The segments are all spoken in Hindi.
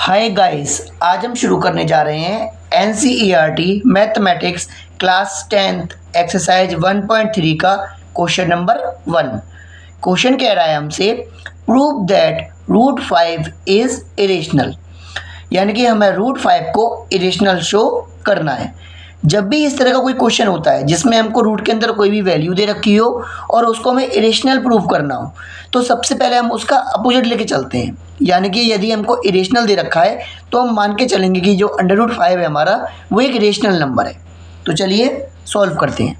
हाय गाइस, आज हम शुरू करने जा रहे हैं NCERT mathematics class 10th exercise 1.3 का क्वेश्चन नंबर 1। क्वेश्चन कह रहा है हमसे prove that root 5 is irrational, यानी कि हमें रूट 5 को इरेशनल शो करना है। जब भी इस तरह का कोई क्वेश्चन होता है जिसमें हमको रूट के अंदर कोई भी वैल्यू दे रखी हो और उसको हमें इरेशनल प्रूव करना हो, तो सबसे पहले हम उसका अपोजिट लेके चलते हैं। यानी कि यदि हमको इरेशनल दे रखा है तो हम मान के चलेंगे कि जो अंडर रूट 5 है हमारा, वो एक इरेशनल नंबर है। तो चलिए सॉल्व करते हैं।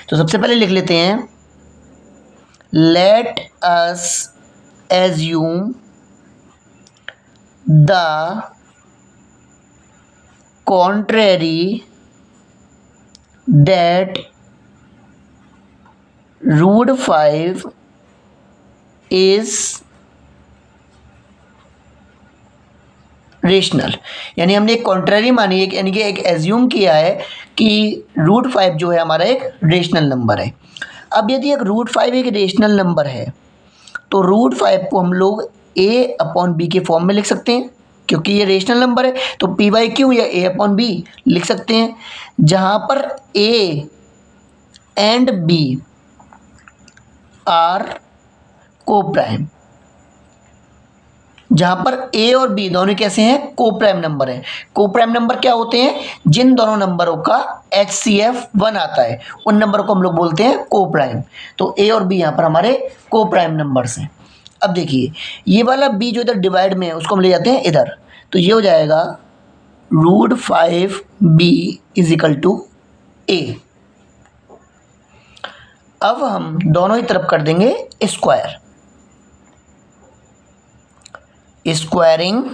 तो सबसे पहले लिख लेते हैं, let us assume the contrary that root 5 is rational. यानी हमने एक कॉन्ट्रेरी मानी है, यानी कि एक एज्यूम किया है कि रूट 5 जो है हमारा एक रेशनल नंबर है। अब यदि एक रूट 5 एक रेशनल नंबर है तो रूट 5 को हम लोग a/b के फॉर्म में लिख सकते हैं, क्योंकि ये रेशनल नंबर है तो p/q या a/b लिख सकते हैं, जहाँ पर a एंड b आर को प्राइम, जहाँ पर a और b दोनों कैसे हैं, को प्राइम नंबर हैं। को प्राइम नंबर क्या होते हैं, जिन दोनों नंबरों का HCF 1 आता है उन नंबरों को हम लोग बोलते हैं को प्राइम। तो a और b यहाँ पर हमारे को प्राइम नंबर्स हैं। अब देखिए, ये वाला b जो इधर डिवाइड में है उसको हम ले जाते हैं इधर, तो ये हो जाएगा root 5b is equal to a। अब हम दोनों ही तरफ कर देंगे स्क्वायर, स्क्वायरिंग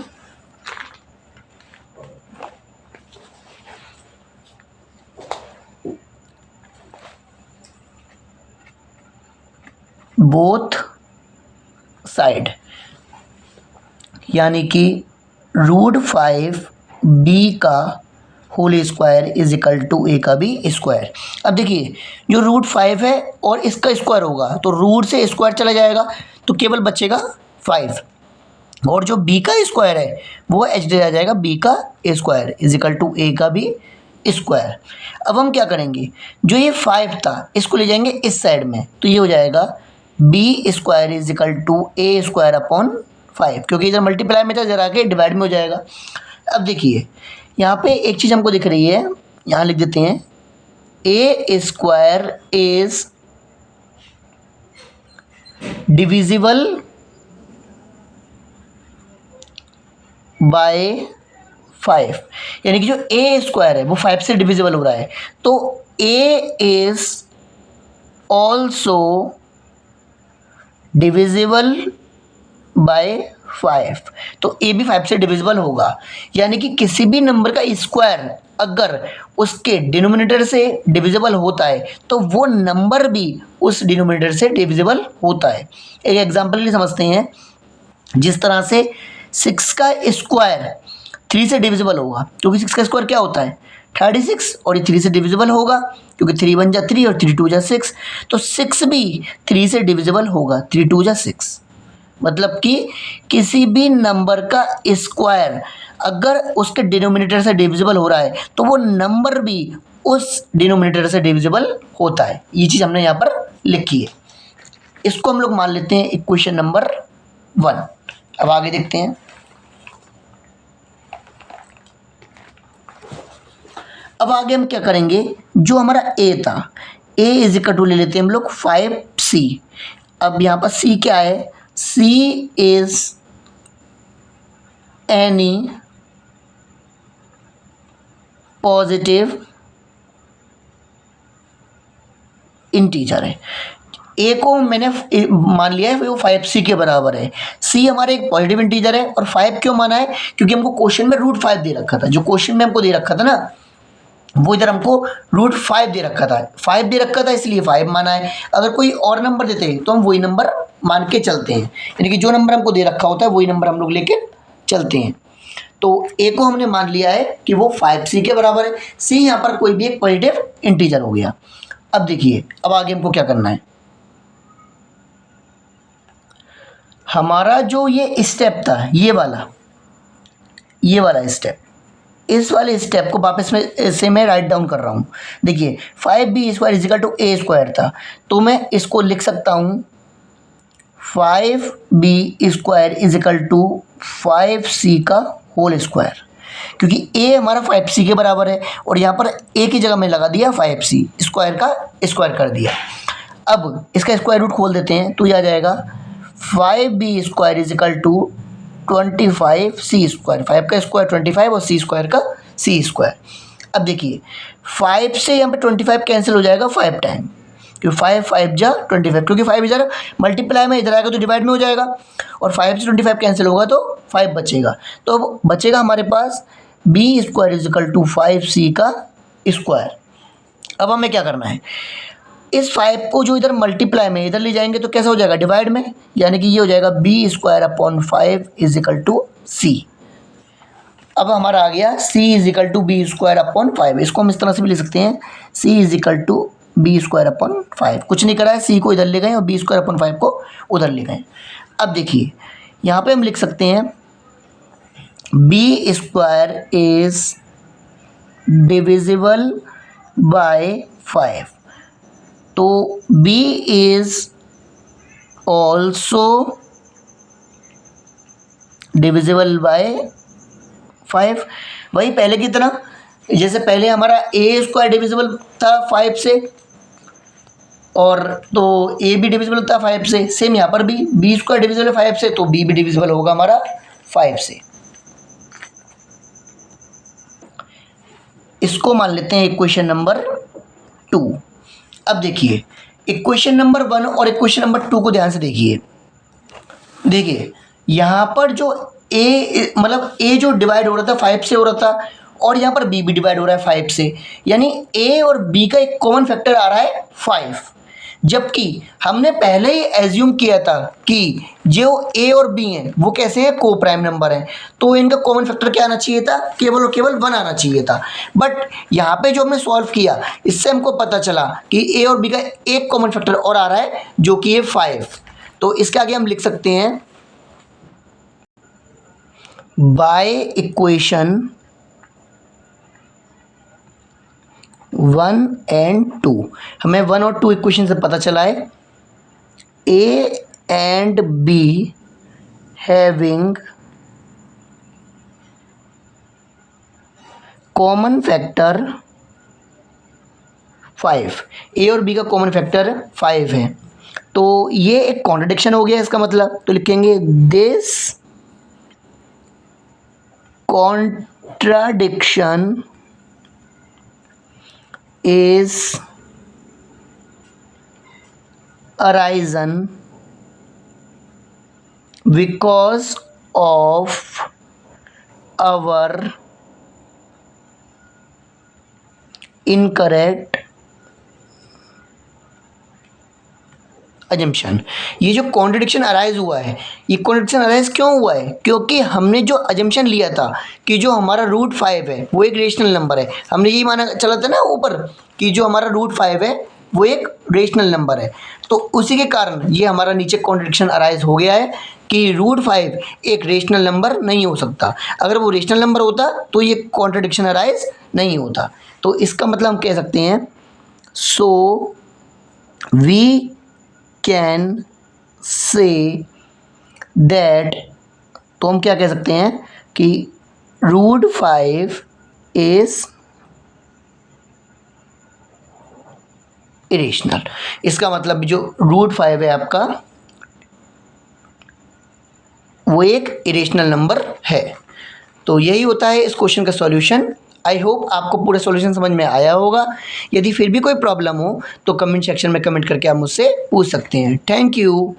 बोथ साइड, यानी कि रूट 5b का whole square is equal to a का भी स्क्वायर। अब देखिए, जो रूट 5 है और इसका स्क्वायर होगा तो रूट से स्क्वायर चला जाएगा तो केवल बचेगा 5, और जो b का स्क्वायर है वो h दे आ जाएगा b का square is equal to a का भी स्क्वायर। अब हम क्या करेंगे, जो ये 5 था इसको ले जाएंगे इस साइड में, तो ये हो जाएगा b square is equal to a square upon 5, क्योंकि इधर मल्टीप्लाई में था, जरा के डिवाइड में हो जाएगा। अब देखिए, यहाँ पे एक चीज़ हमको दिख रही है, यहाँ लिख देते हैं a square is divisible by 5, यानी कि जो a स्क्वायर है वो 5 से डिविजिबल हो रहा है, तो a is also divisible by 5, तो a भी 5 से डिविजिबल होगा। यानी कि किसी भी नंबर का स्क्वायर अगर उसके डिनोमिनेटर से डिविजिबल होता है तो वो नंबर भी उस डिनोमिनेटर से डिविजिबल होता है। एक एग्जांपल लिए समझते हैं, जिस तरह से 6 का स्क्वायर 3 से डिविजिबल होगा, क्योंकि 6 का स्क्वायर क्या होता है 36, और ये 3 से डिविजिबल होगा क्योंकि 3 1 जा 3 और 3 2 जा 6, तो 6 भी 3 से डिविजिबल होगा, 3 2 जा 6। मतलब कि किसी भी नंबर का स्क्वायर अगर उसके डिनोमिनेटर से डिविजिबल हो रहा है तो वो नंबर भी उस डिनोमिनेटर से डिविजिबल होता है। ये चीज़ हमने यहाँ पर लिखी है, इसको हम लोग मान लेते हैं इक्वेशन नंबर 1। अब आगे देखते हैं। अब आगे हम क्या करेंगे, जो हमारा a था, a इज इक्वल टू ले लेते हैं हम लोग 5c। अब यहाँ पर c क्या है, c is any positive integer है। a को मैंने मान लिया है वो 5c के बराबर है, c हमारा एक पॉजिटिव इंटीजर है, और 5 क्यों माना है, क्योंकि हमको क्वेश्चन में रूट 5 दे रखा था, जो क्वेश्चन में हमको दे रखा था ना वो इधर हमको रूट 5 दे रखा था, 5 दे रखा था इसलिए 5 माना है। अगर कोई और नंबर देते हैं तो हम वही नंबर मान के चलते हैं, यानी कि जो नंबर हमको दे रखा होता है वही नंबर हम लोग लेके चलते हैं। तो a को हमने मान लिया है कि वो 5c के बराबर है, c यहाँ पर कोई भी एक पॉजिटिव इंटीजर हो गया। अब देखिए, अब आगे हमको क्या करना है, हमारा जो ये स्टेप था ये वाला, ये वाला स्टेप, इस वाले स्टेप को वापस में से मैं राइट डाउन कर रहा हूँ। देखिए 5b² इजिकल टू a² था, तो मैं इसको लिख सकता हूँ 5b² इजिकल टू 5c का होल स्क्वायर, क्योंकि a हमारा 5c के बराबर है और यहाँ पर a की जगह में लगा दिया 5c, स्क्वायर का स्क्वायर कर दिया। अब इसका स्क्वायर रूट खोल देते हैं तो ये आ जाएगा 5b² इजिकल टू 25c², 5 का स्क्वायर 25 और c² का c²। अब देखिए 5 से यहाँ पे 25 कैंसिल हो जाएगा 5 टाइम, क्योंकि 5 5 जा 25, क्योंकि 5 इधर मल्टीप्लाई में इधर आएगा तो डिवाइड में हो जाएगा, और 5 से 25 कैंसिल होगा तो 5 बचेगा। तो अब बचेगा हमारे पास b² इजिकल टू 5c का स्क्वायर। अब हमें क्या करना है, इस 5 को जो इधर मल्टीप्लाई में इधर ले जाएंगे तो कैसा हो जाएगा, डिवाइड में, यानी कि ये हो जाएगा b²/5 इजिकल टू c। अब हमारा आ गया c इजिकल टू b²/5, इसको हम इस तरह से भी लिख सकते हैं c इजिकल टू b²/5। कुछ नहीं करा है, c को इधर ले गए और b²/5 को उधर ले गए। अब देखिए यहाँ पे हम लिख सकते हैं b² इज डिविजिबल बाय 5, तो b is also divisible by 5। वही पहले की तरह, जैसे पहले हमारा a² डिविजिबल था 5 से, और तो a भी डिविजिबल था 5 से, सेम यहाँ पर भी b² डिविजिबल है 5 से, तो b भी डिविजिबल होगा हमारा 5 से। इसको मान लेते हैं इक्वेशन नंबर 2। अब देखिए इक्वेशन नंबर 1 और इक्वेशन नंबर 2 को ध्यान से देखिए। देखिए यहाँ पर जो a मतलब a जो डिवाइड हो रहा था 5 से हो रहा था, और यहाँ पर b भी डिवाइड हो रहा है 5 से, यानी a और b का एक कॉमन फैक्टर आ रहा है 5। जबकि हमने पहले ही एज्यूम किया था कि जो a और b हैं वो कैसे हैं, को प्राइम नंबर हैं, तो इनका कॉमन फैक्टर क्या आना चाहिए था, केवल और केवल 1 आना चाहिए था। बट यहाँ पे जो हमने सॉल्व किया इससे हमको पता चला कि a और b का एक कॉमन फैक्टर और आ रहा है जो कि है 5। तो इसके आगे हम लिख सकते हैं बाय इक्वेशन 1 and 2। हमें 1 और 2 इक्वेशन से पता चला है a and b having common factor 5, a और b का कॉमन फैक्टर 5 है, तो ये एक कॉन्ट्रडिक्शन हो गया इसका मतलब। तो लिखेंगे this contradiction is arisen because of our incorrect assumption. ये जो कॉन्ट्रडिक्शन अराइज हुआ है, ये कॉन्ट्रडिक्शन अराइज क्यों हुआ है, क्योंकि हमने जो अजम्पशन लिया था कि जो हमारा रूट 5 है वो एक रेशनल नंबर है, हमने यही माना चला था ना ऊपर कि जो हमारा रूट 5 है वो एक रेशनल नंबर है, तो उसी के कारण ये हमारा नीचे कॉन्ट्रडिक्शन अराइज हो गया है कि रूट 5 एक रेशनल नंबर नहीं हो सकता। अगर वो रेशनल नंबर होता तो ये कॉन्ट्रडिक्शन अराइज नहीं होता। तो इसका मतलब हम कह सकते हैं so we can say that, तो हम क्या कह सकते हैं कि रूट 5 इज इरेशनल। इसका मतलब जो रूट 5 है आपका वो एक इरेशनल नंबर है। तो यही होता है इस क्वेश्चन का सॉल्यूशन। आई होप आपको पूरा सॉल्यूशन समझ में आया होगा। यदि फिर भी कोई प्रॉब्लम हो तो कमेंट सेक्शन में कमेंट करके आप मुझसे पूछ सकते हैं। Thank you.